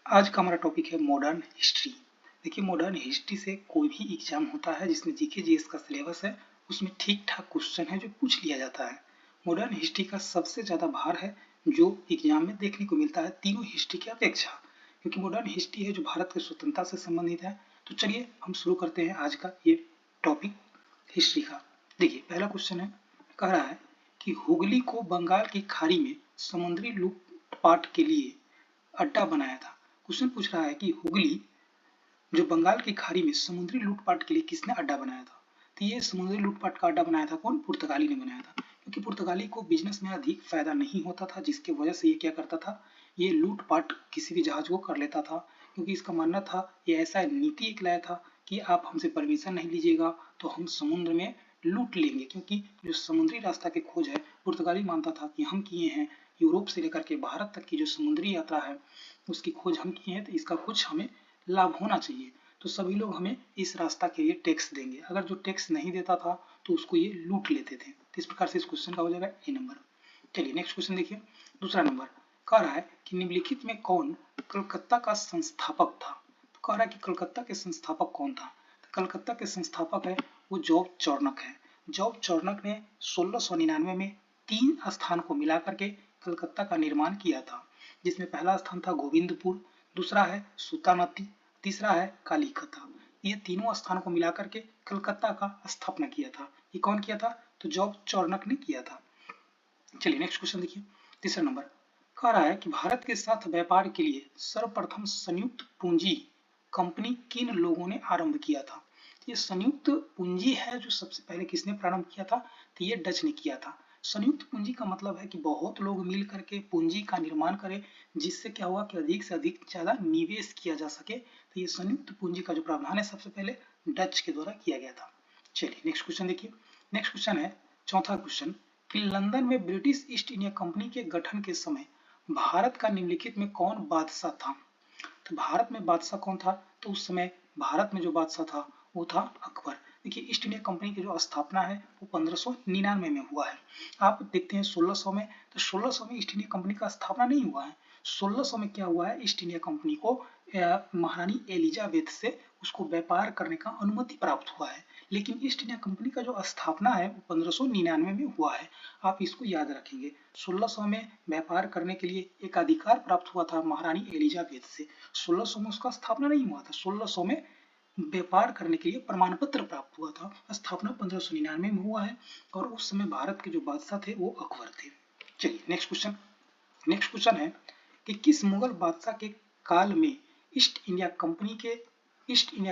आज का हमारा टॉपिक है मॉडर्न हिस्ट्री। देखिए, मॉडर्न हिस्ट्री से कोई भी एग्जाम होता है जिसमें जीके जीएस का सिलेबस है, उसमें ठीक ठाक क्वेश्चन है जो पूछ लिया जाता है। मॉडर्न हिस्ट्री का सबसे ज़्यादा भार है जो एग्जाम में देखने को मिलता है तीनों हिस्ट्री की अपेक्षा, क्योंकि मॉडर्न हिस्ट्री है जो भारत की स्वतंत्रता से संबंधित है। तो चलिए हम शुरू करते हैं आज का ये टॉपिक हिस्ट्री का। देखिए, पहला क्वेश्चन है, कह रहा है कि हुगली को बंगाल की खाड़ी में समुद्री लूटपाट के लिए अड्डा बनाया था। क्वेश्चन पूछ रहा है कि हुगली जो बंगाल की खाड़ी में समुद्री लूटपाट के लिए किसने अड्डा बनाया था। तो ये समुद्री लूटपाट का अड्डा बनाया था कौन? पुर्तगाली ने बनाया था, क्योंकि पुर्तगाली को बिजनेस में अधिक फायदा नहीं होता था, जिसकी वजह से ये क्या करता था, ये लूटपाट किसी भी जहाज को कर लेता था। क्योंकि इसका मानना था, ये ऐसा नीति एक लाया था कि आप हमसे परमिशन नहीं लीजिएगा तो हम समुद्र में लूट लेंगे, क्योंकि जो समुद्री रास्ता की खोज है पुर्तगाली मानता था कि हम किए हैं। यूरोप से लेकर के भारत तक की जो समुद्री यात्रा है उसकी खोज हम किए हैं, तो इसका कुछ हमें लाभ होना चाहिए। तो सभी लोग हमें इस रास्ता के लिए टैक्स देंगे। अगर जो टैक्स नहीं देता था तो उसको ये लूट लेते थे। तो इस प्रकार से इस क्वेश्चन का हो जाएगा ए नंबर। चलिए नेक्स्ट क्वेश्चन देखिए, दूसरा नंबर कह रहा है कि निम्नलिखित में कौन कलकत्ता का संस्थापक था। तो कह रहा है कि कलकत्ता के संस्थापक कौन था। तो कलकत्ता के संस्थापक है वो जॉब चौर्नक है। जॉब चौर्नक ने 1699 में 3 स्थान को मिला करके कलकत्ता का निर्माण किया था, जिसमें पहला स्थान था गोविंदपुर, दूसरा है सुतानती, तीसरा है कालीकता। ये तीनों स्थानों को मिलाकर के कलकत्ता का स्थापना किया था। ये कौन किया था? तो जॉब चौर्नक ने किया था। चलिए नेक्स्ट क्वेश्चन देखिए, तीसरा नंबर कह रहा है कि भारत के साथ व्यापार के लिए सर्वप्रथम संयुक्त पूंजी कंपनी किन लोगों ने आरंभ किया था। ये संयुक्त पूंजी है जो सबसे पहले किसने प्रारंभ किया था? तो ये डच ने किया था। संयुक्त पूंजी का मतलब है कि बहुत लोग मिल करके पूंजी का निर्माण करें, जिससे क्या हुआ कि अधिक से अधिक ज्यादा निवेश किया जा सके। तो ये संयुक्त पूंजी का जो प्रावधान है सबसे पहले डच के द्वारा किया गया था। चलिए नेक्स्ट क्वेश्चन देखिए, नेक्स्ट क्वेश्चन है चौथा क्वेश्चन कि लंदन में ब्रिटिश ईस्ट इंडिया कंपनी के गठन के समय भारत का निम्नलिखित में कौन बादशाह था। तो भारत में बादशाह कौन था? तो उस समय भारत में जो बादशाह था वो था अकबर। देखिए, ईस्ट इंडिया कंपनी की जो स्थापना है वो 1599 में हुआ है। आप देखते हैं 1600 में, तो 1600 में ईस्ट इंडिया कंपनी का स्थापना नहीं हुआ है। 1600 में क्या हुआ है, ईस्ट इंडिया कंपनी को महारानी एलिजाबेथ से उसको व्यापार करने का अनुमति प्राप्त हुआ है। लेकिन ईस्ट इंडिया कंपनी का जो स्थापना है वो 1599 में हुआ है। आप इसको याद रखेंगे। 1600 में व्यापार करने के लिए एक अधिकार प्राप्त हुआ था महारानी एलिजाबेथ से। 1600 में उसका स्थापना नहीं हुआ था। 1600 में व्यापार करने के लिए प्रमाण पत्र प्राप्त हुआ था। स्थापना 1599 में हुआ है और उस समय भारत के जो बादशाह थे वो अकबर थे। चलिए नेक्स्ट क्वेश्चन, नेक्स्ट क्वेश्चन है कि किस मुगल बादशाह के काल में ईस्ट इंडिया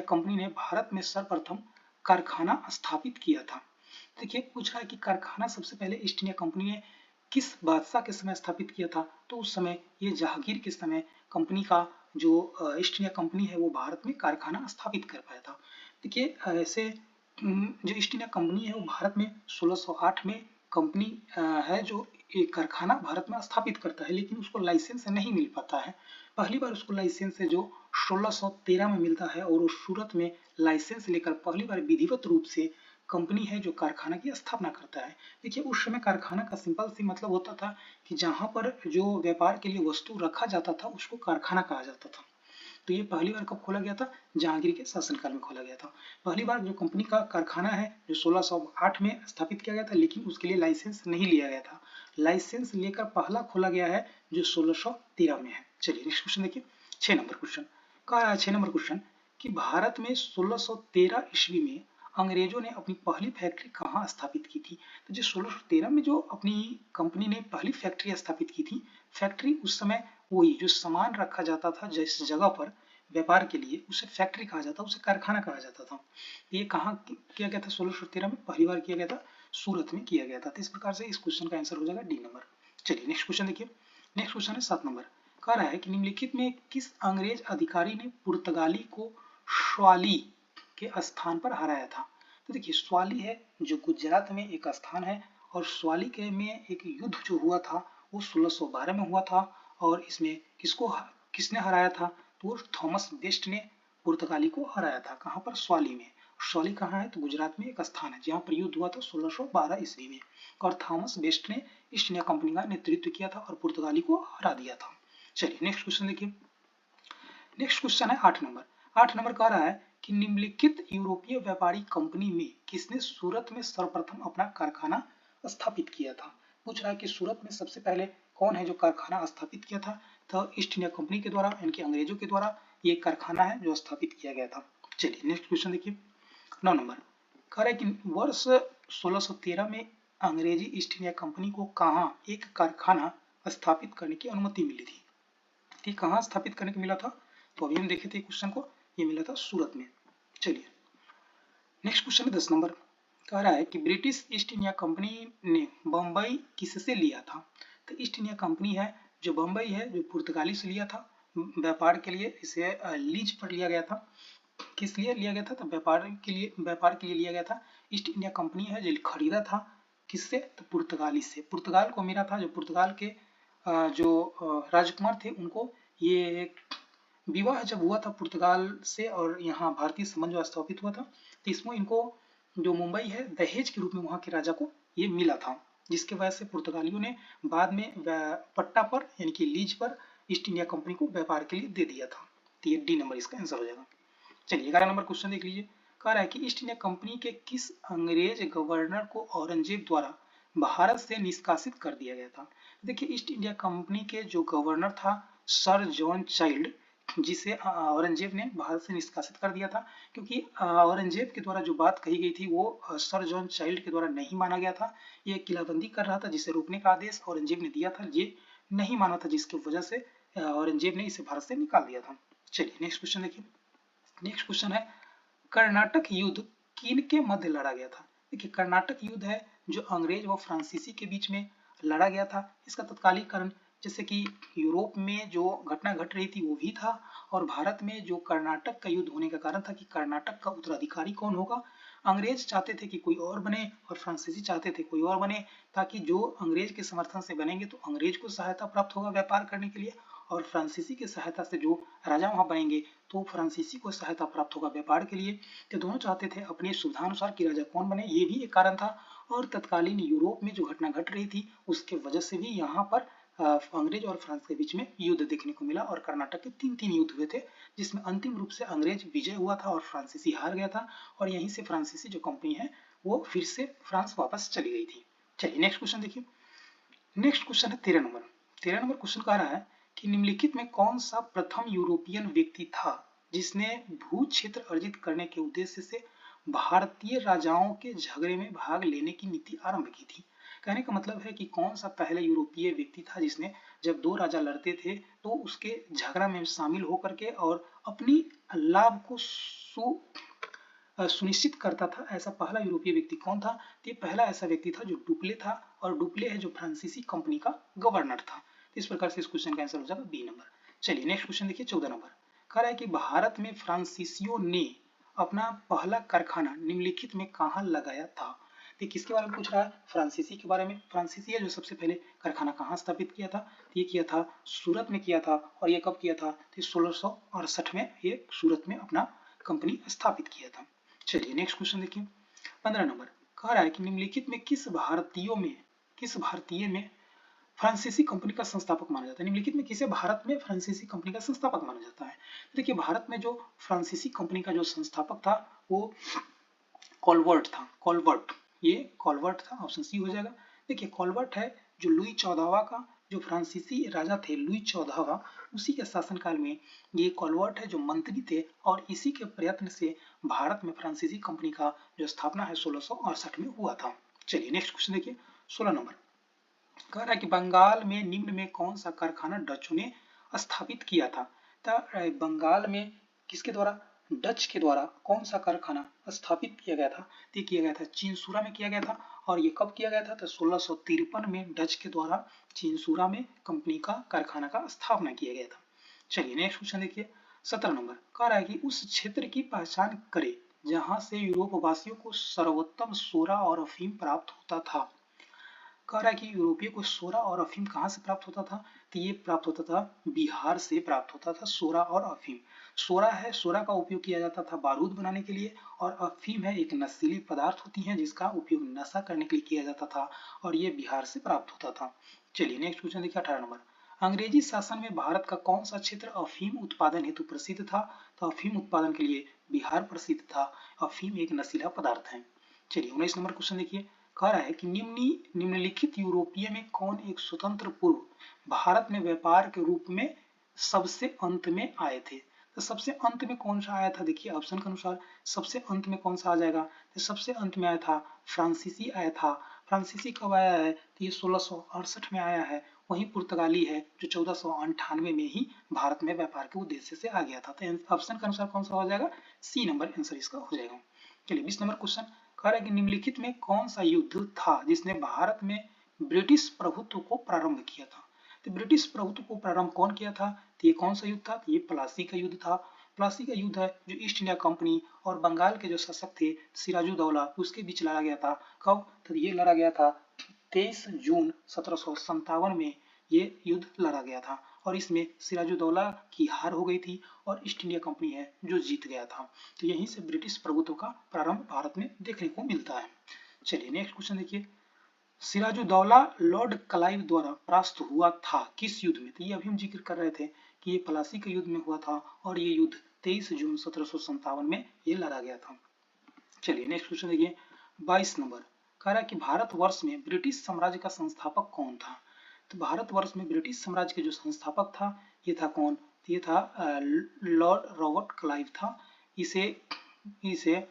कंपनी ने भारत में सर्वप्रथम कारखाना स्थापित किया था। देखिए, पूछ रहा है कि कारखाना सबसे पहले ईस्ट इंडिया कंपनी ने किस बादशाह के समय स्थापित किया था। तो उस समय ये जहांगीर के समय कंपनी का जो ईस्ट इंडिया कंपनी है वो भारत में कारखाना स्थापित कर पाया था। देखिए, ऐसे जो ईस्ट इंडिया कंपनी है वो भारत में 1608 में कंपनी है जो एक कारखाना भारत में स्थापित करता है, लेकिन उसको लाइसेंस नहीं मिल पाता है। पहली बार उसको लाइसेंस है जो 1613 में मिलता है और वो सूरत में लाइसेंस लेकर पहली बार विधिवत रूप से कंपनी है जो कारखाना की स्थापना करता है। देखिए, उस समय कारखाना का सिंपल सी मतलब होता था कि जहां पर जो व्यापार के लिए वस्तु रखा जाता था उसको कारखाना कहा जाता था। तो ये पहली बार कब खोला गया था? जहांगीर के शासनकाल में खोला गया था। पहली बार जो कंपनी का कारखाना है जो 1608 में स्थापित किया गया था, लेकिन उसके लिए लाइसेंस नहीं लिया गया था। लाइसेंस लेकर पहला खोला गया है जो 1613 में है। चलिए नेक्स्ट क्वेश्चन देखिए, 6 नंबर क्वेश्चन कह रहा है, 6 नंबर क्वेश्चन कि भारत में 1613 ईस्वी में अंग्रेजों ने अपनी पहली फैक्ट्री कहाँ स्थापित की थी। तो जो 1613 में जो अपनी कंपनी ने पहली फैक्ट्री स्थापित की थी, फैक्ट्री उस समय वही जो सामान रखा जाता था जिस जगह पर व्यापार के लिए, उसे फैक्ट्री कहा जाता, उसे कारखाना कहा जाता था। ये कहाँ किया गया था? 1613 में पहली बार किया गया था, सूरत में किया गया था। तो इस प्रकार से इस क्वेश्चन का आंसर हो जाएगा डी नंबर। चलिए नेक्स्ट क्वेश्चन देखिए, नेक्स्ट क्वेश्चन है 7 नंबर। कह रहा है कि निम्नलिखित में किस अंग्रेज अधिकारी ने पुर्तगाली को स्वाली के स्थान पर हराया था। तो देखिए, स्वाली है जो गुजरात में एक स्थान है और स्वाली के में एक युद्ध जो हुआ था वो 1612 में हुआ था और इसमें किसने हराया था? तो थॉमस बेस्ट ने पुर्तगाली को हराया था। कहाँ पर? स्वाली में। स्वाली कहाँ है? तो गुजरात में एक स्थान है जहाँ पर युद्ध हुआ था 1612 ईस्वी में और थॉमस बेस्ट ने ईस्ट इंडिया कंपनी का नेतृत्व किया था और पुर्तगाली को हरा दिया था। चलिए नेक्स्ट क्वेश्चन देखिए, नेक्स्ट क्वेश्चन है 8 नंबर। 8 नंबर कह रहा है कि निम्नलिखित यूरोपीय व्यापारी कंपनी में किसने सूरत में सर्वप्रथम अपना कारखाना स्थापित किया था। पूछ रहा है कि सूरत में सबसे पहले कौन है जो कारखाना स्थापित किया था। तो ईस्ट इंडिया कंपनी के द्वारा यानी कि अंग्रेजों के द्वारा ये कारखाना है जो स्थापित किया गया था। चलिए नेक्स्ट क्वेश्चन देखिए 9 नंबर। कह रहा है कि वर्ष 1613 में अंग्रेजी ईस्ट इंडिया कंपनी को कहाँ एक कारखाना स्थापित करने की अनुमति मिली थी। कि कहाँ स्थापित करने को मिला था, तो अभी हम देखे थे क्वेश्चन को, ये मिला था सूरत में। चलिए नेक्स्ट क्वेश्चन है 10 नंबर। कह रहा है कि ब्रिटिश ईस्ट इंडिया कंपनी ने बम्बई किससे लिया था। तो ईस्ट इंडिया कंपनी है जो बम्बई है जो पुर्तगाली से लिया था व्यापार के लिए। इसे लीज पर लिया गया था। किस लिए लिया गया था, तो व्यापार के लिए लिया गया था। ईस्ट इंडिया कंपनी है जो खरीदा था किससे, तो पुर्तगाली से। पुर्तगाल को मिला था, जो पुर्तगाल के जो राजकुमार थे उनको ये विवाह जब हुआ था पुर्तगाल से और यहाँ भारतीय संबंध जो स्थापित हुआ था, तो इसमें इनको जो मुंबई है दहेज के रूप में वहाँ के राजा को ये मिला था, जिसके वजह से पुर्तगालियों ने बाद में पट्टा पर यानी कि लीज पर ईस्ट इंडिया कंपनी को व्यापार के लिए दे दिया था। तो ये डी नंबर इसका आंसर हो जाएगा। चलिए 11 नंबर क्वेश्चन देख लीजिए। कह रहा है कि ईस्ट इंडिया कंपनी के किस अंग्रेज गवर्नर को औरंगजेब द्वारा भारत से निष्कासित कर दिया गया था। देखिए ईस्ट इंडिया कंपनी के जो गवर्नर था सर जॉन चाइल्ड, जिसे औरंगजेब ने भारत से निष्कासित कर दिया था, क्योंकि औरंगजेब के द्वारा जो बात कही गई थी वो सर जॉन चाइल्ड के द्वारा नहीं माना गया था। ये किलाबंदी कर रहा था जिसे रोकने का आदेश औरंगजेब ने दिया था, ये नहीं माना था, जिसकी वजह से औरंगजेब ने इसे भारत से निकाल दिया था। चलिए नेक्स्ट क्वेश्चन देखिए। नेक्स्ट क्वेश्चन है कर्नाटक युद्ध किन के मध्य लड़ा गया था। देखिए कर्नाटक युद्ध है जो अंग्रेज व फ्रांसीसी के बीच में लड़ा गया था। इसका तत्कालिक कारण जैसे कि यूरोप में जो घटना घट रही थी वो भी था, और भारत में जो कर्नाटक का युद्ध होने का कारण था कि कर्नाटक का उत्तराधिकारी कौन होगा। अंग्रेज चाहते थे कि कोई और बने और फ्रांसीसी चाहते थे कोई और बने, ताकि जो अंग्रेज के समर्थन से बनेंगे तो अंग्रेज को सहायता प्राप्त होगा व्यापार करने के लिए, और फ्रांसीसी की सहायता से जो राजा वहां बनेंगे तो फ्रांसीसी को सहायता प्राप्त होगा व्यापार के लिए। तो दोनों चाहते थे अपने सुविधानुसार कि राजा कौन बने, ये भी एक कारण था। और तत्कालीन यूरोप में जो घटना घट रही थी उसके वजह से भी यहाँ पर अंग्रेज और फ्रांस के बीच में युद्ध देखने को मिला, और कर्नाटक के 3 युद्ध हुए थे, जिसमें अंतिम रूप से अंग्रेज विजय हुआ था और फ्रांसीसी हार गया था, और यहीं से फ्रांसीसी जो कंपनी है वो फिर से फ्रांस वापस चली गई थी। चलिए नेक्स्ट क्वेश्चन देखिए। नेक्स्ट क्वेश्चन है 13 नंबर। 13 नंबर क्वेश्चन कह रहा है कि निम्नलिखित में कौन सा प्रथम यूरोपियन व्यक्ति था जिसने भू क्षेत्र अर्जित करने के उद्देश्य से भारतीय राजाओं के झगड़े में भाग लेने की नीति आरंभ की थी। कहने का मतलब है कि कौन सा पहले यूरोपीय व्यक्ति था जिसने जब दो राजा लड़ते थे तो उसके झगड़ा में शामिल होकर के और अपनी लाभ को सुनिश्चित करता था। ऐसा पहला यूरोपीय व्यक्ति कौन था, तो ये पहला ऐसा व्यक्ति था जो डुप्ले था, और डुप्ले है जो फ्रांसीसी कंपनी का गवर्नर था। इस प्रकार से इस क्वेश्चन का आंसर हो जाएगा बी नंबर। चलिए नेक्स्ट क्वेश्चन देखिए 14 नंबर। कह रहा है कि भारत में फ्रांसीसियों ने अपना पहला कारखाना निम्नलिखित में कहाँ लगाया था। तो किसके बारे में पूछ रहा है, फ्रांसीसी के बारे में। फ्रांसीसी है जो सबसे पहले कारखाना कहाँ स्थापित किया था, तो ये किया था सूरत में किया था, और ये कब किया था, तो 1668 में ये सूरत में अपना कंपनी स्थापित किया था। चलिए नेक्स्ट क्वेश्चन देखिए 15 नंबर। कह रहा है कि निम्नलिखित में किस भारतीय में फ्रांसीसी कंपनी का संस्थापक माना जाता है। निम्नलिखित में किसे भारत में फ्रांसीसी कंपनी का संस्थापक माना जाता है। देखिए भारत में जो फ्रांसीसी कंपनी का जो संस्थापक था वो कॉलवर्ट था। कॉलवर्ट, ये कॉलवर्ट था, ऑप्शन सी हो जाएगा। देखिए कॉलवर्ट है जो लुई 14वां का, जो फ्रांसीसी राजा थे लुई 14वां, उसी के शासनकाल में ये कॉलवर्ट है जो मंत्री थे, और इसी के प्रयत्न से भारत में फ्रांसीसी कंपनी का जो स्थापना है 1668 में हुआ था। चलिए नेक्स्ट क्वेश्चन देखिए 16 नंबर। कह रहा है कि बंगाल में निम्न में कौन सा कारखाना डचों ने स्थापित किया था। बंगाल में किसके द्वारा, डच के द्वारा कौन सा कारखाना स्थापित किया गया था, ये किया गया था चिंसूरा में किया गया था। और ये कब किया गया था, तो 1653 में डच के द्वारा चिंसूरा में कंपनी का कारखाना का स्थापना किया गया था। चलिए नेक्स्ट क्वेश्चन देखिए 17 नंबर। कह रहा है कि उस क्षेत्र की पहचान करें जहां से यूरोप वासियों को सर्वोत्तम सोरा और अफीम प्राप्त होता था। कह रहा है कि यूरोपियों को सोरा और अफीम कहाँ से प्राप्त होता था, तो ये प्राप्त होता था बिहार से प्राप्त होता था सोरा और अफीम। सोरा है, सोरा का उपयोग किया जाता था बारूद बनाने के लिए, और अफीम है एक नशीली पदार्थ होती है जिसका उपयोग नशा करने के लिए किया जाता था, और ये बिहार से प्राप्त होता था। चलिए नेक्स्ट क्वेश्चन देखिए 18 नंबर। अंग्रेजी शासन में भारत का कौन सा क्षेत्र अफीम उत्पादन हेतु प्रसिद्ध था? तो अफीम उत्पादन के लिए बिहार प्रसिद्ध था। अफीम एक नशीला पदार्थ है। चलिए 19 नंबर क्वेश्चन देखिए, कह रहा है कि निम्नलिखित यूरोपीय में कौन एक स्वतंत्र पूर्व भारत में व्यापार के रूप में सबसे अंत में आए थे? तो सबसे अंत में कौन सा आया था? देखिए ऑप्शन के अनुसार सबसे अंत में कौन सा आ जाएगा? तो सबसे अंत में आया था फ्रांसीसी आया था। फ्रांसीसी कब आया है? तो ये 1668 में आया है। वहीं पुर्तगाली है जो 1498 में ही भारत में व्यापार के उद्देश्य से आ गया था। तो ऑप्शन के अनुसार कौन सा हो जाएगा? सी नंबर आंसर इसका हो जाएगा। चलिए 20 नंबर क्वेश्चन कह रहा है कि निम्नलिखित में कौन सा युद्ध था जिसने भारत में ब्रिटिश प्रभुत्व को प्रारंभ किया था? तो ब्रिटिश प्रभुत्व को प्रारंभ कौन किया था? तो ये कौन सा युद्ध था? तो ये प्लासी का युद्ध था। प्लासी का युद्ध है जो ईस्ट इंडिया कंपनी और बंगाल के जो शासक थे सिराजुद्दौला उसके बीच लड़ा गया था। कब? तो ये लड़ा गया था 23 जून 1757 में ये युद्ध लड़ा गया था और इसमें सिराजुद्दौला की हार हो गई थी और ईस्ट इंडिया कंपनी है जो जीत गया था। तो यहीं से ब्रिटिश प्रभुत्व का प्रारंभ भारत में देखने को मिलता है। चलिए नेक्स्ट क्वेश्चन देखिए, सिराजुद्दौला लॉर्ड क्लाइव द्वारा परास्त हुआ था किस युद्ध में? तो ये अभी हम जिक्र कर रहे थे कि ये प्लासी के युद्ध में हुआ था और ये युद्ध 23 जून 1757 में ये लड़ा गया था। चलिए नेक्स्ट क्वेश्चन देखिए 22 नंबर, कह रहा है कि भारतवर्ष में ब्रिटिश साम्राज्य का संस्थापक कौन था? तो भारतवर्ष में ब्रिटिश साम्राज्य के जो संस्थापक था ये था कौन? तो ये था लॉर्ड रॉबर्ट क्लाइव था। इसे इसे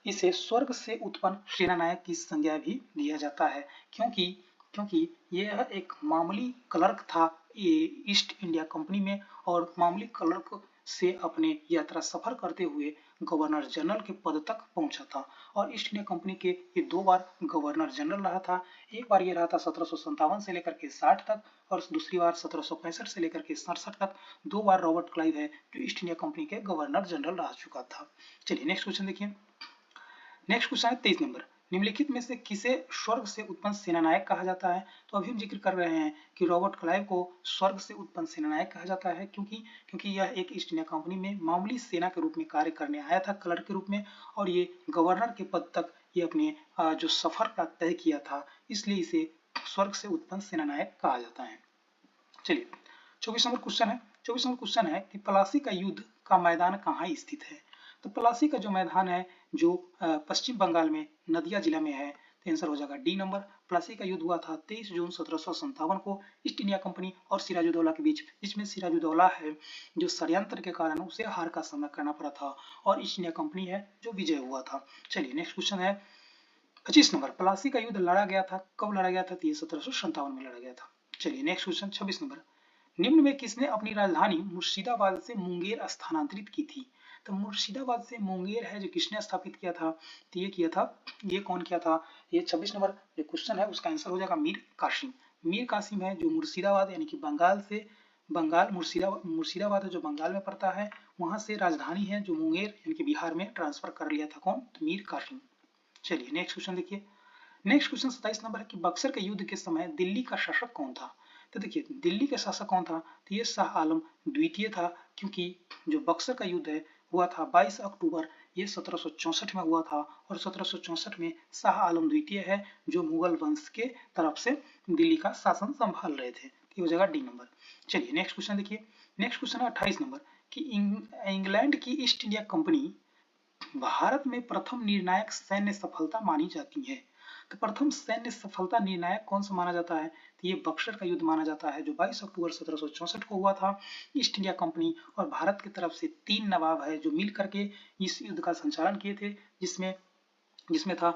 इसे स्वर्ग से उत्पन्न सेनानायक की संज्ञा भी दिया जाता है क्योंकि क्योंकि यह एक मामूली क्लर्क था ईस्ट इंडिया कंपनी में और मामूली क्लर्क से अपने यात्रा सफर करते हुए गवर्नर जनरल के पद तक पहुंचा था और ईस्ट इंडिया कंपनी के ये 2 बार गवर्नर जनरल रहा था। एक बार ये रहा था 1757 से लेकर के 60 तक और दूसरी बार 1765 से लेकर के 67 तक। 2 बार रॉबर्ट क्लाइव है जो ईस्ट इंडिया कंपनी के गवर्नर जनरल रह चुका था। चलिए नेक्स्ट क्वेश्चन देखिए, नेक्स्ट क्वेश्चन है 23 नंबर, निम्नलिखित में से किसे स्वर्ग से उत्पन्न सेनानायक कहा जाता है? तो अभी हम जिक्र कर रहे हैं कि रॉबर्ट क्लाइव को स्वर्ग से उत्पन्न सेनानायक कहा जाता है क्योंकि यह एक ईस्ट इंडिया कंपनी में मामूली सेना के रूप में कार्य करने आया था क्लर्क के रूप में और ये गवर्नर के पद तक ये अपने जो सफर का तय किया था, इसलिए इसे स्वर्ग से उत्पन्न सेनानायक कहा जाता है। चलिए 24 नंबर क्वेश्चन है, 24 नंबर क्वेश्चन है कि प्लासी का युद्ध का मैदान कहाँ स्थित है? तो प्लासी का जो मैदान है जो पश्चिम बंगाल में नदिया जिला में है। तो आंसर हो जाएगा डी नंबर। प्लासी का युद्ध हुआ था 23 जून 1757 को ईस्ट इंडिया कंपनी और सिराजुद्दौला के बीच, जिसमें सिराजुद्दौला है जो षड्यंत्र के कारण उसे हार का सामना करना पड़ा था और ईस्ट इंडिया कंपनी है जो विजय हुआ था। चलिए नेक्स्ट क्वेश्चन है 25 नंबर, प्लासी का युद्ध लड़ा गया था कब लड़ा गया था? 1757 में लड़ा गया था। चलिए नेक्स्ट क्वेश्चन 26 नंबर, निम्न में किसने अपनी राजधानी मुर्शिदाबाद से मुंगेर स्थानांतरित की थी? तो मुर्शिदाबाद से मुंगेर है जो किसने स्थापित किया था? तो ये किया था, ये कौन किया था? ये 26 नंबर जो क्वेश्चन है उसका आंसर हो जाएगा मीर कासिम। मीर कासिम है जो मुर्शिदाबाद यानी कि बंगाल मुर्शिदाबाद है जो बंगाल में पड़ता है, वहां से राजधानी है जो मुंगेर यानी कि बिहार में ट्रांसफर कर लिया था कौन? तो मीर कासिम। चलिए नेक्स्ट क्वेश्चन देखिए, नेक्स्ट क्वेश्चन 27 नंबर है कि बक्सर के युद्ध के समय दिल्ली का शासक कौन था? तो देखिए दिल्ली का शासक कौन था? तो ये शाह आलम द्वितीय था क्योंकि जो बक्सर का युद्ध है हुआ था 22 अक्टूबर ये 1764 में हुआ था और 1764 में शाह आलम द्वितीय है जो मुगल वंश के तरफ से दिल्ली का शासन संभाल रहे थे। तो हो जाएगा डी नंबर। चलिए नेक्स्ट क्वेश्चन देखिए, नेक्स्ट क्वेश्चन है 28 नंबर कि इंग्लैंड की ईस्ट इंडिया कंपनी भारत में प्रथम निर्णायक सैन्य सफलता मानी जाती है। तो प्रथम सैन्य सफलता निर्णायक कौन सा माना जाता है? तो ये बक्सर का युद्ध माना जाता है जो 22 अक्टूबर 1764 को हुआ था। ईस्ट इंडिया कंपनी और भारत की तरफ से 3 नवाब है जो मिल करके इस युद्ध का संचालन किए थे, जिसमें जिसमें था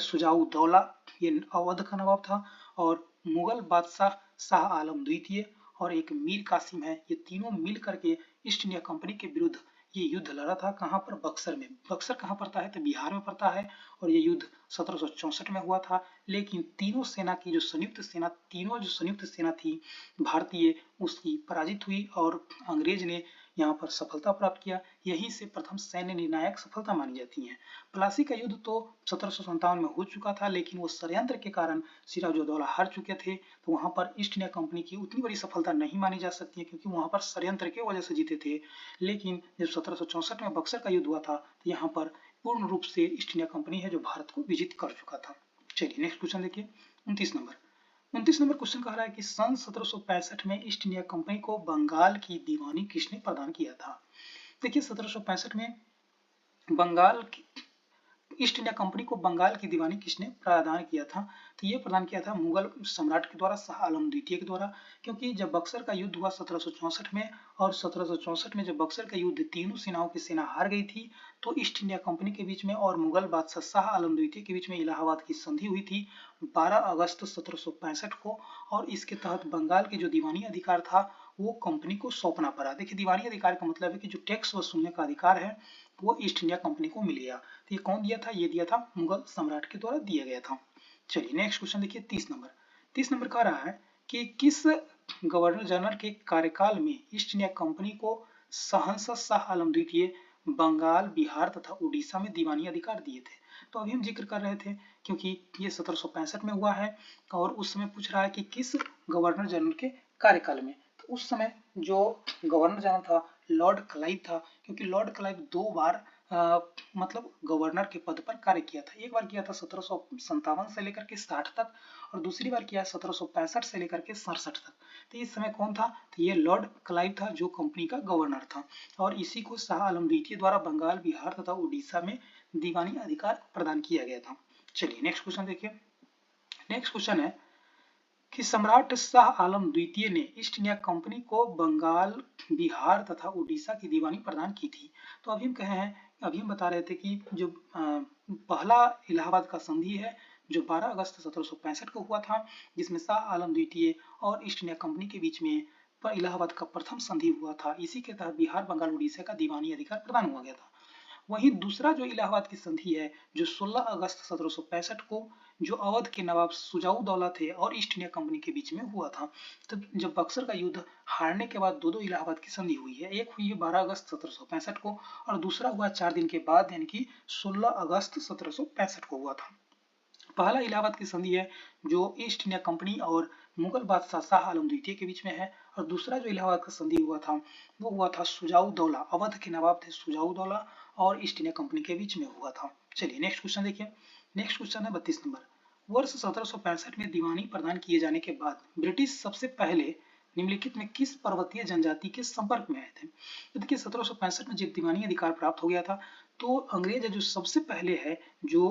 सुजाउद्दौला ये अवध का नवाब था और मुगल बादशाह शाह आलम द्वितीय और एक मीर कासिम है, ये तीनों मिल करके ईस्ट इंडिया कंपनी के विरुद्ध ये युद्ध लड़ा था। कहाँ पर? बक्सर में। बक्सर कहाँ पड़ता है? तो बिहार में पड़ता है और ये युद्ध 1764 में हुआ था। लेकिन तीनों सेना की जो संयुक्त सेना थी भारतीय उसकी पराजित हुई और अंग्रेज ने यहाँ पर सफलता प्राप्त किया। यहीं से प्रथम सैन्य निर्णायक सफलता मानी जाती है। प्लासी का युद्ध तो 1757 में हो चुका था लेकिन वो षड्यंत्र के कारण सिराजुद्दौला हार चुके थे, तो वहां पर ईस्ट इंडिया कंपनी की उतनी बड़ी सफलता नहीं मानी जा सकती है क्योंकि वहां पर षड्यंत्र की वजह से जीते थे। लेकिन जब 1764 में बक्सर का युद्ध हुआ था तो यहाँ पर पूर्ण रूप से ईस्ट इंडिया कंपनी है जो भारत को विजित कर चुका था। चलिए नेक्स्ट क्वेश्चन देखिए 29 नंबर, 29 नंबर क्वेश्चन कह रहा है कि सन 1765 में ईस्ट इंडिया कंपनी को बंगाल की दीवानी किसने प्रदान किया था। देखिए 1765 में बंगाल की ईस्ट इंडिया कंपनी को बंगाल की दीवानी किसने प्रदान किया था। तो ये प्रदान किया था मुगल सम्राट के द्वारा, शाह आलम द्वितीय के द्वारा। क्योंकि जब बक्सर का युद्ध हुआ 1764 में, और 1764 में जब बक्सर का युद्ध तीनों सेनाओं की सेना हार गई थी, तो ईस्ट इंडिया कंपनी के बीच में और मुगल बादशाह शाह आलम द्वितीय के बीच में इलाहाबाद की संधि हुई थी 12 अगस्त 1765 को, और इसके तहत बंगाल के जो दीवानी अधिकार था वो कंपनी को सौंपना पड़ा। देखिए दीवानी अधिकार का मतलब है कि जो टैक्स वसूलने का अधिकार है वो ईस्ट इंडिया कंपनी को मिल गया। तो ये कौन दिया था, ये दिया था मुगल सम्राट के द्वारा दिया गया था। चलिए नेक्स्ट क्वेश्चन देखिए 30 नंबर कह रहा है कि किस गवर्नर जनरल के कार्यकाल में ईस्ट इंडिया कंपनी को शहंशाह शाह आलम द्वितीय बंगाल, बिहार तथा उड़ीसा में दीवानी अधिकार दिए थे। तो अभी हम जिक्र कर रहे थे क्योंकि ये 1765 में हुआ है और उस समय पूछ रहा है कि किस गवर्नर जनरल के कार्यकाल में। तो उस समय जो गवर्नर जनरल था लॉर्ड क्लाइव था, क्योंकि लॉर्ड क्लाइव 2 बार मतलब गवर्नर के पद पर कार्य किया था। एक बार किया था 1757 से लेकर के 60 तक, और दूसरी बार किया 1765 से लेकर के 67 तक। तो इस समय कौन था, तो ये लॉर्ड क्लाइव था जो कंपनी का गवर्नर था, और इसी को शाह आलम द्वितीय द्वारा बंगाल, बिहार तथा उड़ीसा में दीवानी अधिकार प्रदान किया गया था। चलिए नेक्स्ट क्वेश्चन देखिए। नेक्स्ट क्वेश्चन है कि सम्राट शाह आलम द्वितीय ने ईस्ट इंडिया कंपनी को बंगाल, बिहार तथा उड़ीसा की दीवानी प्रदान की थी। तो अभी हम कहे हैं, अभी हम बता रहे थे कि जो पहला इलाहाबाद का संधि है जो 12 अगस्त 1765 को हुआ था, जिसमें शाह आलम द्वितीय और ईस्ट इंडिया कंपनी के बीच में इलाहाबाद का प्रथम संधि हुआ था। इसी के तहत बिहार, बंगाल, उड़ीसा का दीवानी अधिकार प्रदान हुआ गया था। वहीं दूसरा जो इलाहाबाद की संधि है जो 16 अगस्त 1765 को जो अवध के नवाब सुजाउद्दौला थे और ईस्ट इंडिया कंपनी के बीच में हुआ था। तो जब बक्सर का युद्ध हारने के बाद दो इलाहाबाद की संधि हुई है, एक हुई है 12 अगस्त 1765 को और दूसरा हुआ 4 दिन के बाद यानी कि 16 अगस्त 1765 को हुआ था। पहला इलाहाबाद की संधि है जो ईस्ट इंडिया कंपनी और मुगल बादशाह शाह आलम द्वितीय के बीच में है, और दूसरा जो इलाहाबाद का संधि हुआ था वो हुआ था सुजाउद्दौला, अवध के नवाब थे सुजाउद्दौला और ईस्ट इंडिया कंपनी के बीच में हुआ था। चलिए नेक्स्ट क्वेश्चन देखिए। नेक्स्ट क्वेश्चन है 32 नंबर। वर्ष 1765 में दीवानी प्रदान किए जाने के बाद ब्रिटिश सबसे पहले निम्नलिखित में किस पर्वतीय जनजाति के संपर्क में आए थे। तो देखिए 1765 में जब दीवानी अधिकार प्राप्त हो गया था तो अंग्रेज जो सबसे पहले है जो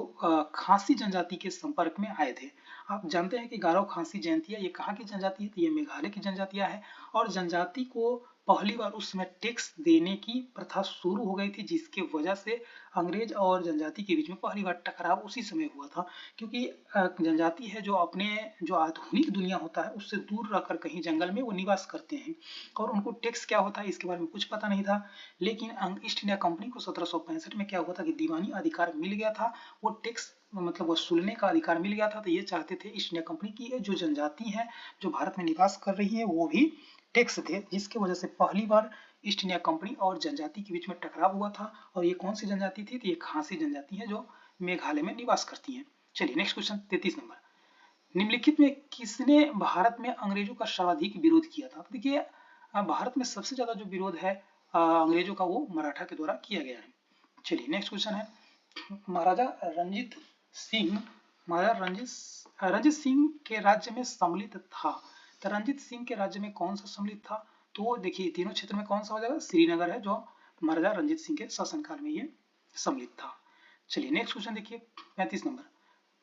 खासी जनजाति के संपर्क में आए थे। आप जानते हैं कि गारो खासी जयंतिया ये कहाँ की जनजाति है, तो ये मेघालय की जनजातियां है, और जनजाति को पहली बार उस समय टैक्स देने की प्रथा शुरू हो गई थी, जिसके वजह से अंग्रेज और जनजाति के बीच में पहली बार टकराव उसी समय हुआ था। क्योंकि जनजाति है जो अपने जो आधुनिक दुनिया होता है उससे दूर रहकर कहीं जंगल में वो निवास करते हैं, और उनको टैक्स क्या होता है इसके बारे में कुछ पता नहीं था। लेकिन ईस्ट इंडिया कंपनी को 1765 में क्या हुआ था कि दीवानी अधिकार मिल गया था, वो टैक्स मतलब वसूलने का अधिकार मिल गया था। तो ये चाहते थे ईस्ट इंडिया कंपनी की जो जनजाति है जो भारत में निवास कर रही है वो भी टैक्स थे, जिसकी वजह से पहली बार ईस्ट इंडिया कंपनी और जनजाति के बीच में टकराव हुआ था। और ये कौन सी जनजाति थी, तो ये खासी जनजाति है जो मेघालय में निवास करती है। चलिए नेक्स्ट क्वेश्चन 33 नंबर। निम्नलिखित में किसने भारत में अंग्रेजों का सर्वाधिक विरोध किया था। तो देखिए भारत में सबसे ज्यादा जो विरोध है अंग्रेजों का वो मराठा के द्वारा किया गया है। चलिए नेक्स्ट क्वेश्चन है महाराजा रंजीत सिंह, महाराजा रंजीत सिंह के राज्य में सम्मिलित था। तो रंजीत सिंह के राज्य में कौन सा सम्मिलित था, तो देखिए तीनों क्षेत्र में कौन सा हो जाएगा, श्रीनगर है जो महाराजा रंजीत सिंह के शासनकाल में ये सम्मिलित था। चलिए नेक्स्ट क्वेश्चन देखिए 35 नंबर।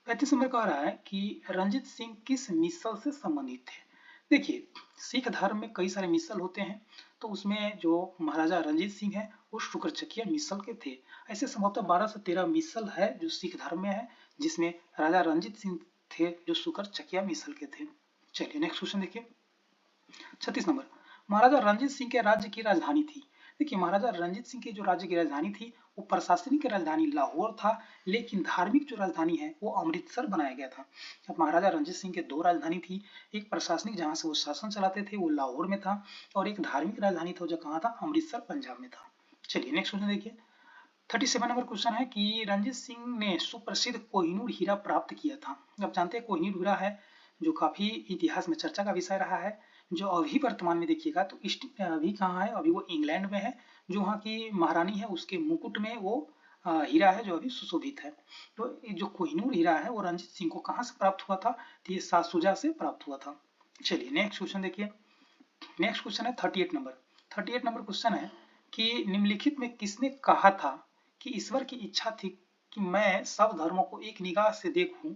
35 नंबर कह रहा है कि रंजीत सिंह किस मिसल से संबंधित थे। देखिए सिख धर्म में कई सारे मिसल होते हैं, तो उसमें जो महाराजा रंजीत सिंह है वो शुक्रचकिया मिसल के थे। ऐसे संभवतः 12 से 13 मिसल है जो सिख धर्म में है, जिसमें राजा रंजीत सिंह थे जो शुक्रचकिया मिसल के थे। चलिए नेक्स्ट क्वेश्चन देखिए 36 नंबर। महाराजा रंजीत सिंह के राज्य की राजधानी थी। देखिए महाराजा रंजीत सिंह की जो राज्य की राजधानी थी वो प्रशासनिक राजधानी लाहौर था, लेकिन धार्मिक जो राजधानी है वो अमृतसर बनाया गया था। अब महाराजा रंजीत सिंह के दो राजधानी थी, एक प्रशासनिक जहां से वो शासन चलाते थे वो लाहौर में था, और एक धार्मिक राजधानी था जो कहाँ था, अमृतसर पंजाब में था। चलिए नेक्स्ट क्वेश्चन देखिए 37 नंबर क्वेश्चन है कि रंजीत सिंह ने सुप्रसिद्ध कोहिनूर हीरा प्राप्त किया था। आप जानते हैं कोहिनूर हीरा है जो काफी इतिहास में चर्चा का विषय रहा है, जो अभी वर्तमान में देखिएगा तो अभी कहाँ है, अभी वो इंग्लैंड में है। जो वहाँ की महारानी है उसके मुकुट में वो हीरा है जो अभी सुशोभित है। तो ये जो कोहिनूर हीरा है वो रणजीत सिंह को कहाँ से प्राप्त हुआ था? तो ये सासुजा से प्राप्त हुआ था। चलिए नेक्स्ट क्वेश्चन देखिए। नेक्स्ट क्वेश्चन है 38 नंबर। 38 नंबर क्वेश्चन है कि निम्नलिखित में किसने कहा था कि ईश्वर की इच्छा थी कि मैं सब धर्मों को एक निगाह से देखूं,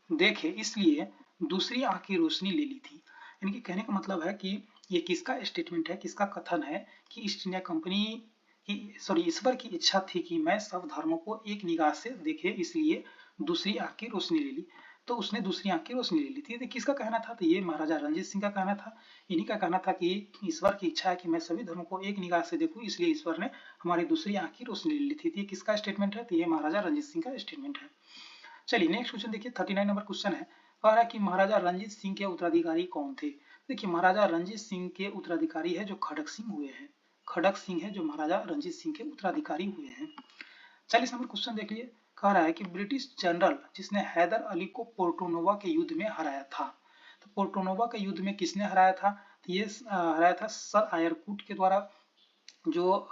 देखे इसलिए दूसरी आंख की रोशनी ले ली थी। यानी कहने का मतलब है कि ये किसका स्टेटमेंट है, किसका कथन है कि ईस्ट इंडिया कंपनी की ईश्वर की इच्छा थी कि मैं सब धर्मों को एक निगाह से देखे इसलिए दूसरी आंख की रोशनी ले ली। तो उसने दूसरी आंख की रोशनी ले ली थी। तो किसका कहना था? तो ये महाराजा रणजीत सिंह का कहना था। इन्हीं का कहना था कि ईश्वर की इच्छा है कि मैं सभी धर्मों को एक निगाह से देखूं, इसलिए ईश्वर ने हमारी दूसरी आंख की रोशनी ले ली थी। ये किसका स्टेटमेंट है? तो ये महाराजा रणजीत सिंह का स्टेटमेंट है। चलिए नेक्स्ट क्वेश्चन देखिए। 39 नंबर क्वेश्चन है, कह रहा है कि महाराजा रणजीत सिंह के उत्तराधिकारी कौन थे? देखिए महाराजा रणजीत सिंह के उत्तराधिकारी है जो खड़क सिंह हुए हैं। खड़क सिंह है जो महाराजा रणजीत सिंह के उत्तराधिकारी हुए हैं। 40 नंबर क्वेश्चन देख लिए। कह रहा है कि ब्रिटिश जनरल जिसने हैदर अली को पोर्टोनोवा के युद्ध में हराया था, तो पोर्टोनोवा के युद्ध में किसने हराया था? तो ये हराया था सर आयरकूट के द्वारा। जो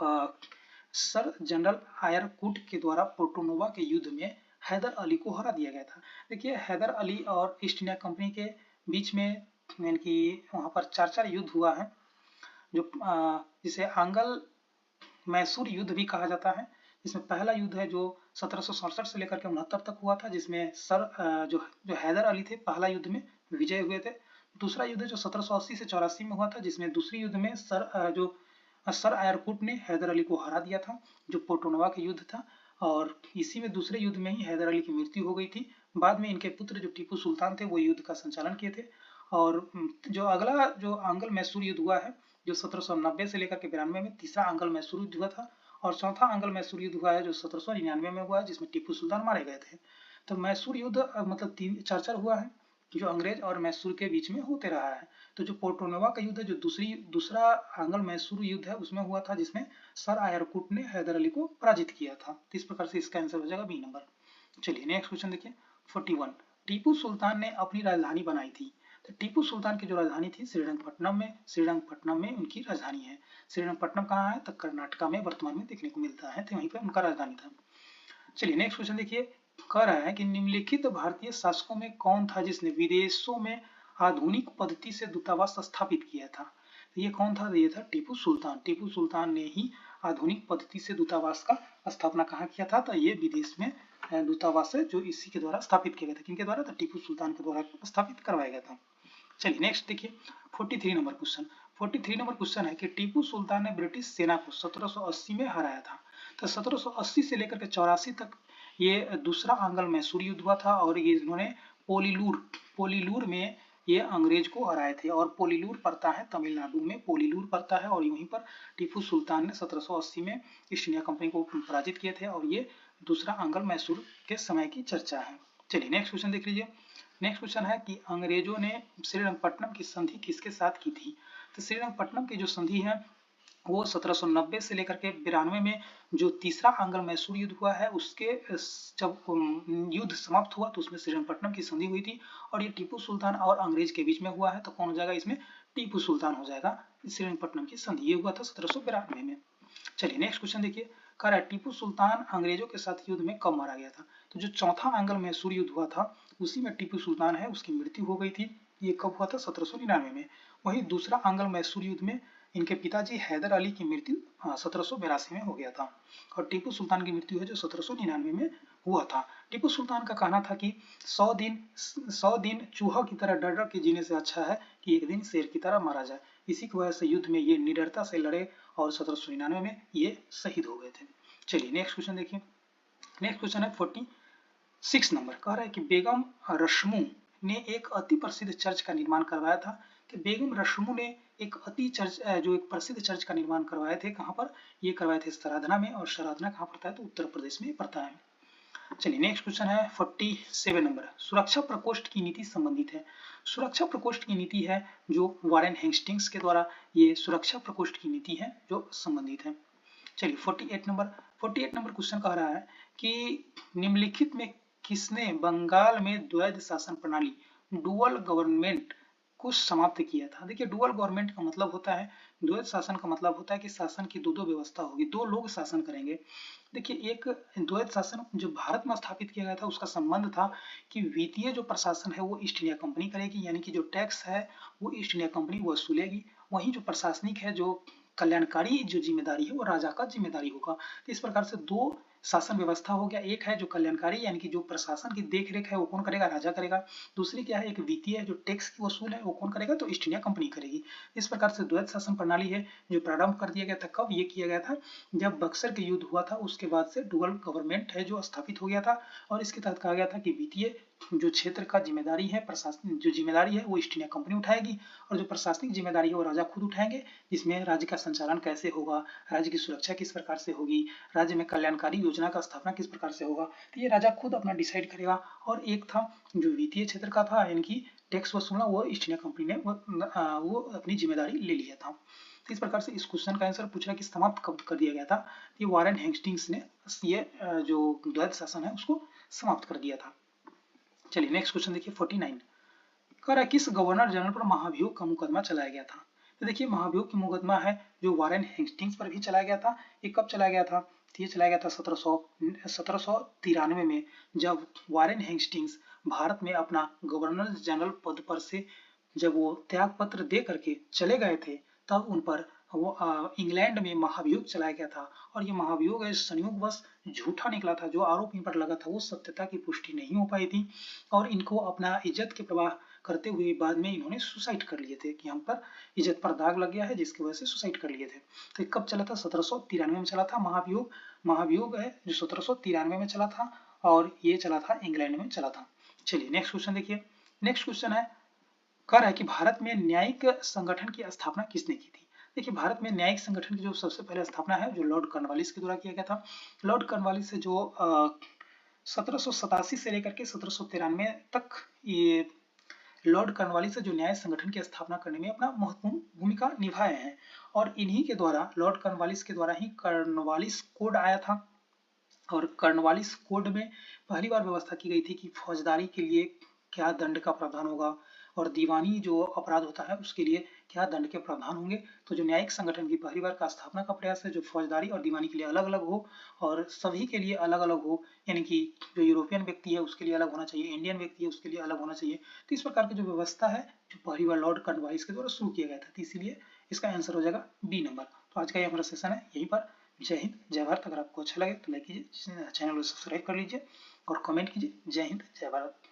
सर जनरल आयरकूट के द्वारा पोर्टोनोवा के युद्ध में हैदर अली को हरा दिया गया था। देखिए हैदर अली और ईस्ट इंडिया कंपनी के बीच में यानी कि वहां पर 4 युद्ध हुआ है, जो जिसे आंगल मैसूर युद्ध भी कहा जाता है। इसमें पहला युद्ध है जो 1767 से लेकर के 69 तक हुआ था, जिसमें जो हैदर अली थे पहला युद्ध में विजय हुए थे। दूसरा युद्ध जो 1780 से 84 में हुआ था, जिसमें दूसरी युद्ध में सर आयरकूट ने हैदर अली को हरा दिया था, जो पोर्टोनोवा का युद्ध था। और इसी में दूसरे युद्ध में ही हैदर अली की मृत्यु हो गई थी। बाद में इनके पुत्र जो टीपू सुल्तान थे वो युद्ध का संचालन किए थे। और जो अगला जो आंगल मैसूर युद्ध हुआ है जो 1790 से लेकर के 92 में, तीसरा आंगल मैसूर युद्ध हुआ था। और चौथा आंगल मैसूर युद्ध हुआ है जो 1799 में हुआ है, जिसमें टीपू सुल्तान मारे गए थे। तो मैसूर युद्ध मतलब 3 हुआ है जो अंग्रेज और मैसूर के बीच में होते रहा है। तो जो पोर्टोनोवा का युद्ध है जो दूसरा आंगल मैसूर युद्ध है उसमें हुआ था, जिसमें सर आयरकूट ने हैदर अली को पराजित किया था। तो इस प्रकार से इसका आंसर हो जाएगा बी नंबर। चलिए नेक्स्ट क्वेश्चन देखिए। 41 टीपू सुल्तान ने अपनी राजधानी बनाई थी। तो टीपू सुल्तान की जो राजधानी थी श्रीरंगपट्टनम में, श्रीरंगपट्टनम में उनकी राजधानी है। श्रीरंगपट्टनम कहाँ है? तो कर्नाटका में वर्तमान में देखने को मिलता है, तो वहीं पर उनका राजधानी था। चलिए नेक्स्ट क्वेश्चन देखिए। कह रहा है कि निम्नलिखित भारतीय शासकों में कौन था जिसने विदेशों में आधुनिक पद्धति से दूतावास स्थापित किया था? तो ये कौन था? ये था टीपू सुल्तान। टीपू सुल्तान ने ही आधुनिक पद्धति से दूतावास का स्थापना कहाँ किया था? तो ये विदेश में दूतावास है जो इसी के द्वारा स्थापित किया गया था। किनके द्वारा? तो टीपू सुल्तान के द्वारा स्थापित करवाया गया था। चलिए नेक्स्ट देखिए। 43 नंबर क्वेश्चन। 43 नंबर क्वेश्चन है कि टीपू सुल्तान ने ब्रिटिश सेना को 1780 में हराया था। तो 1780 से लेकर के 84 तक ये दूसरा आंगल मैसूर युद्ध हुआ था। और ये इन्होंने पोलीलूर में ये अंग्रेज को हराए थे। और पोलीलूर पड़ता है तमिलनाडु में, पोलीलूर पड़ता है। और वहीं पर टीपू सुल्तान ने 1780 में ईस्ट इंडिया कंपनी को पराजित किए थे। और ये दूसरा आंगल मैसूर के समय की चर्चा है। चलिए नेक्स्ट क्वेश्चन देख लीजिए। नेक्स्ट क्वेश्चन है कि अंग्रेजों ने श्रीरंगपट्टनम की संधि किसके साथ की थी? तो श्रीरंगपट्टनम की जो संधि है वो 1790 से लेकर के 92 में जो तीसरा आंगल मैसूर युद्ध हुआ है उसके जब युद्ध समाप्त हुआ तो उसमें श्रीरंगपट्टनम की संधि हुई थी। और ये टीपू सुल्तान और अंग्रेज के बीच में हुआ है, तो कौन हो जाएगा इसमें? टीपू सुल्तान हो जाएगा। श्रीरंगपट्टनम की संधि ये हुआ था 1792 में। चलिए नेक्स्ट क्वेश्चन देखिए। कह रहा है टीपू सुल्तान अंग्रेजों के साथ युद्ध में कब मारा गया था? तो जो चौथा आंगल मैसूर युद्ध हुआ था उसी में टीपू सुल्तान है उसकी मृत्यु हो गई थी। ये कब हुआ था? 1799 में। वहीं दूसरा आंगल मैसूर युद्ध में इनके पिताजी हैदर अली की मृत्यु 1782 में हो गया था। और टीपू सुल्तान की मृत्यु है जो 1799 में हुआ था। टीपू सुल्तान का कहना था कि 100 दिन चूहा की तरह डर डर के जीने से अच्छा है कि एक दिन शेर की तरह मारा जाए। इसी की वजह से युद्ध में ये निडरता से लड़े और 1799 में ये शहीद हो गए थे। चलिए नेक्स्ट क्वेश्चन देखिए। नेक्स्ट क्वेश्चन है 46 नंबर। कह रहा है कि बेगम रश्मू ने एक अति प्रसिद्ध चर्च का निर्माण करवाया था। कि बेगम रश्मू ने एक प्रसिद्ध चर्च का निर्माण करवाए थे। कहाँ पर? ये करवाए थे सारनाथ में। और सारनाथ कहाँ पड़ता है? तो उत्तर प्रदेश में पड़ता है। चलिए नेक्स्ट क्वेश्चन है 47 नंबर। सुरक्षा प्रकोष्ठ की नीति संबंधित है। सुरक्षा प्रकोष्ठ की नीति है जो वारेन हेस्टिंग्स के द्वारा ये सुरक्षा प्रकोष्ठ की नीति है जो संबंधित है। चलिए 48 नंबर क्वेश्चन कह रहा है कि निम्नलिखित में किसने बंगाल में द्वैध शासन प्रणाली डुअल गवर्नमेंट को समाप्त किया था। देखिए डुअल गवर्नमेंट का मतलब होता है, द्वैत शासन का मतलब होता है कि शासन की दो व्यवस्था होगी, दो लोग शासन करेंगे। देखिए एक द्वैत शासन जो भारत में स्थापित किया गया था उसका संबंध था कि वित्तीय जो प्रशासन है वो ईस्ट इंडिया कंपनी करेगी, यानी कि जो टैक्स है वो ईस्ट इंडिया कंपनी वसूलेगी। वहीं जो प्रशासनिक है, जो कल्याणकारी जो जिम्मेदारी है वो राजा का जिम्मेदारी होगा। तो इस प्रकार से दो शासन व्यवस्था हो गया, एक है जो कल्याणकारी यानी कि जो प्रशासन की देखरेख है वो कौन करेगा, राजा करेगा। दूसरी क्या है, एक वित्तीय है, जो टैक्स की वसूल है वो कौन करेगा, तो ईस्ट इंडिया कंपनी करेगी। इस प्रकार से द्वैत शासन प्रणाली है जो प्रारंभ कर दिया गया था। कब ये किया गया था, जब बक्सर के युद्ध हुआ था, उसके बाद से डुअल गवर्नमेंट है जो स्थापित हो गया था। और इसके तहत कहा गया था कि वित्तीय जो क्षेत्र का जिम्मेदारी है, प्रशासन जो जिम्मेदारी है वो ईस्ट इंडिया कंपनी उठाएगी, और जो प्रशासनिक जिम्मेदारी है वो राजा खुद उठाएंगे, जिसमें राज्य का संचालन कैसे होगा, राज्य की सुरक्षा किस प्रकार से होगी, राज्य में कल्याणकारी योजना का स्थापना किस प्रकार से होगा, तो ये राजा खुद अपना डिसाइड करेगा। और एक था जो वित्तीय क्षेत्र का था, यानी कि टैक्स वसूलना, वो ईस्ट इंडिया कंपनी ने वो अपनी जिम्मेदारी ले लिया था। तो इस प्रकार से इस क्वेश्चन का आंसर पूछना कि समाप्त कब कर दिया गया था, ये वारेन हेस्टिंग्स ने ये जो द्वैत शासन है उसको समाप्त कर दिया था। चलिए नेक्स्ट क्वेश्चन देखिए 49, कह रहा है किस गवर्नर जनरल पर महाभियोग का मुकदमा चलाया गया था। तो देखिए महाभियोग की मुकदमा है जो वारेन हेस्टिंग्स पर भी चलाया गया था। ये कब चलाया गया था, तो ये चलाया गया था 1793 में, जब वारेन हेस्टिंग्स भारत में अपना गवर्नर जनरल पद पर से जब वो त्याग पत्र दे करके चले गए थे, तब उन पर वो इंग्लैंड में महाभियोग चलाया गया था। और ये महाभियोग संयोगवश झूठा निकला था, जो आरोप इन पर लगा था वो सत्यता की पुष्टि नहीं हो पाई थी, और इनको अपना इज्जत के प्रवाह करते हुए बाद में इन्होंने सुसाइड कर लिए थे कि हम पर इज्जत पर दाग लग गया है, जिसकी वजह से सुसाइड कर लिए थे। तो कब चला था, 1793 में चला था महाभियोग। महाभियोग है जो 1793 में चला था, और ये चला था इंग्लैंड में चला था। चलिए नेक्स्ट क्वेश्चन देखिए। नेक्स्ट क्वेश्चन है, कह रहा है कि भारत में न्यायिक संगठन की स्थापना किसने की थी। देखिए भारत में न्यायिक संगठन की जो सबसे पहले स्थापना है जो लॉर्ड कॉर्नवालिस के द्वारा किया गया था। लॉर्ड कॉर्नवालिस से जो 1787 से लेकर के 1793 तक ये लॉर्ड कॉर्नवालिस से जो न्याय संगठन की स्थापना करने में अपना महत्वपूर्ण भूमिका निभाए हैं। और इन्हीं के द्वारा, लॉर्ड कॉर्नवालिस के द्वारा ही कॉर्नवालिस कोड आया था। और कॉर्नवालिस कोड में पहली बार व्यवस्था की गई थी कि फौजदारी के लिए क्या दंड का प्रावधान होगा, और दीवानी जो अपराध होता है उसके लिए क्या दंड के प्रावधान होंगे। तो जो न्यायिक संगठन की पहली बार का स्थापना का प्रयास है, जो फौजदारी और दीवानी के लिए अलग अलग हो और सभी के लिए अलग अलग हो, यानी कि जो यूरोपियन व्यक्ति है उसके लिए अलग होना चाहिए, इंडियन व्यक्ति है उसके लिए अलग होना चाहिए। तो इस प्रकार की जो व्यवस्था है जो पहली बार लॉर्ड कॉर्नवालिस के द्वारा शुरू किया गया था, तो इसीलिए इसका आंसर हो जाएगा बी नंबर। तो आज का ये हमारा सेशन है यहीं पर। जय हिंद जय भारत। अगर आपको अच्छा लगे तो लाइक कीजिए, चैनल को सब्सक्राइब कर लीजिए और कमेंट कीजिए। जय हिंद जय भारत।